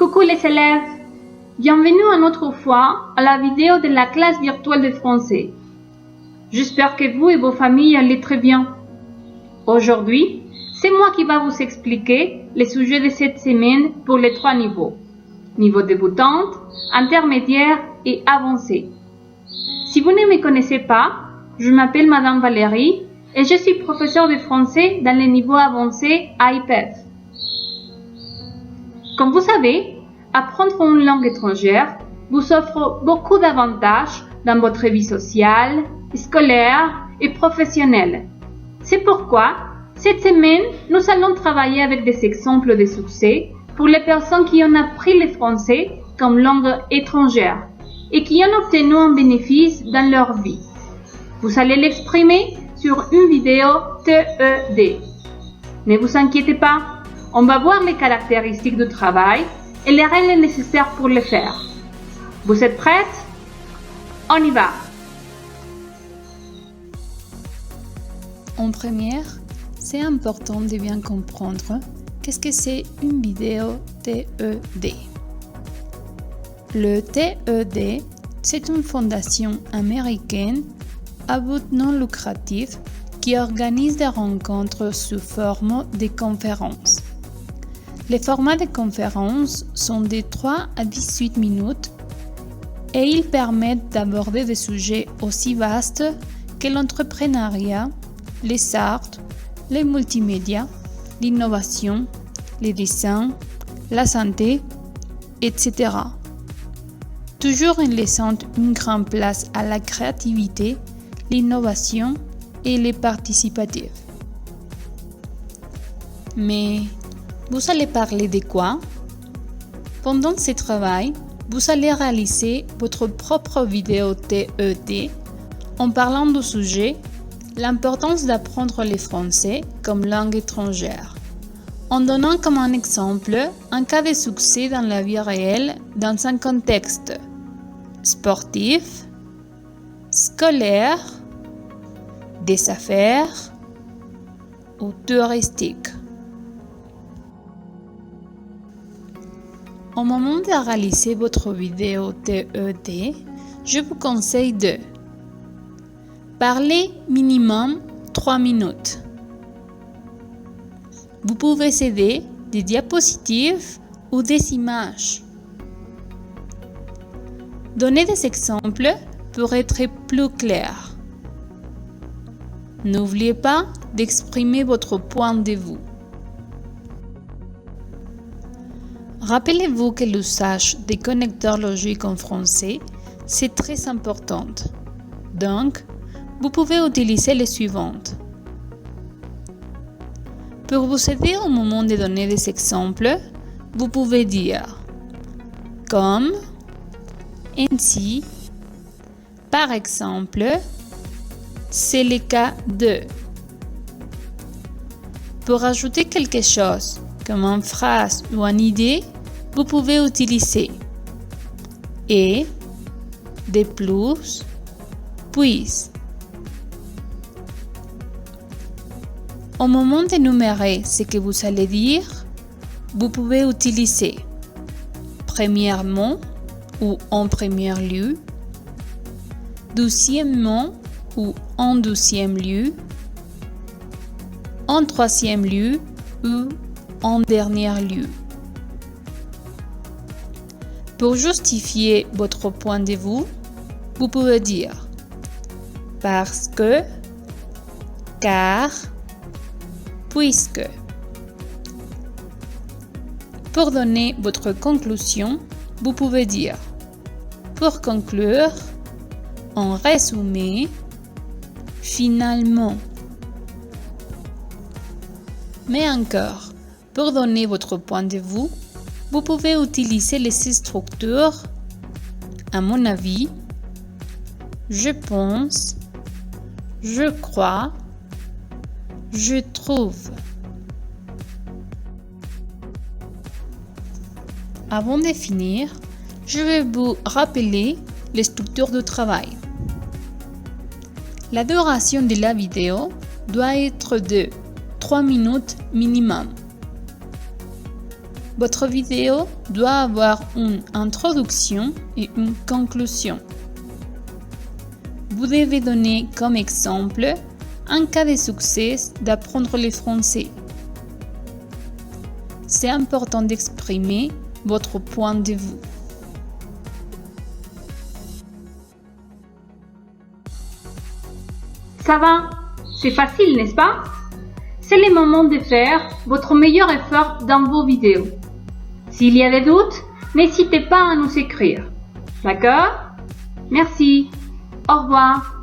Coucou les élèves, bienvenue une autre fois à la vidéo de la classe virtuelle de français. J'espère que vous et vos familles allez très bien. Aujourd'hui, c'est moi qui va vous expliquer les sujets de cette semaine pour les 3 niveaux. Niveau débutante, intermédiaire et avancé. Si vous ne me connaissez pas, je m'appelle Madame Valérie et je suis professeure de français dans les niveaux avancés AIPF. Comme vous savez, apprendre une langue étrangère vous offre beaucoup d'avantages dans votre vie sociale, scolaire et professionnelle. C'est pourquoi, cette semaine, nous allons travailler avec des exemples de succès pour les personnes qui ont appris le français comme langue étrangère et qui ont obtenu un bénéfice dans leur vie. Vous allez l'exprimer sur une vidéo TED. Ne vous inquiétez pas, on va voir les caractéristiques du travail et les règles nécessaires pour le faire. Vous êtes prêtes? On y va! En première, c'est important de bien comprendre qu'est-ce que c'est une vidéo TED. Le TED, c'est une fondation américaine à but non lucratif qui organise des rencontres sous forme de conférences. Les formats de conférences sont de 3 à 18 minutes et ils permettent d'aborder des sujets aussi vastes que l'entrepreneuriat, les arts, les multimédias, l'innovation, les dessins, la santé, etc. Toujours en laissant une grande place à la créativité, l'innovation et les participatifs. Mais vous allez parler de quoi? Pendant ce travail, vous allez réaliser votre propre vidéo TED en parlant du sujet l'importance d'apprendre le français comme langue étrangère, en donnant comme un exemple un cas de succès dans la vie réelle dans un contexte sportif, scolaire, des affaires ou touristique. Au moment de réaliser votre vidéo TED, je vous conseille de parler minimum 3 minutes. Vous pouvez céder des diapositives ou des images. Donnez des exemples pour être plus clair. N'oubliez pas d'exprimer votre point de vue. Rappelez-vous que l'usage des connecteurs logiques en français, c'est très important. Donc, vous pouvez utiliser les suivantes. Pour vous aider au moment de donner des exemples, vous pouvez dire comme, ainsi, par exemple, c'est le cas de. Pour ajouter quelque chose, comme une phrase ou une idée, vous pouvez utiliser et, de plus, puis. Au moment d'énumérer ce que vous allez dire, vous pouvez utiliser premièrement ou en premier lieu, deuxièmement ou en deuxième lieu, en troisième lieu ou en dernier lieu. Pour justifier votre point de vue, vous pouvez dire parce que, car, puisque. Pour donner votre conclusion, vous pouvez dire pour conclure, en résumé, finalement. Mais encore, pour donner votre point de vue, vous pouvez utiliser les structures à mon avis, je pense, je crois, je trouve. Avant de finir, je vais vous rappeler les structures de travail. La duration de la vidéo doit être de 3 minutes minimum. Votre vidéo doit avoir une introduction et une conclusion. Vous devez donner comme exemple un cas de succès d'apprendre le français. C'est important d'exprimer votre point de vue. Ça va, c'est facile, n'est-ce pas? C'est le moment de faire votre meilleur effort dans vos vidéos. S'il y a des doutes, n'hésitez pas à nous écrire. D'accord? Merci. Au revoir.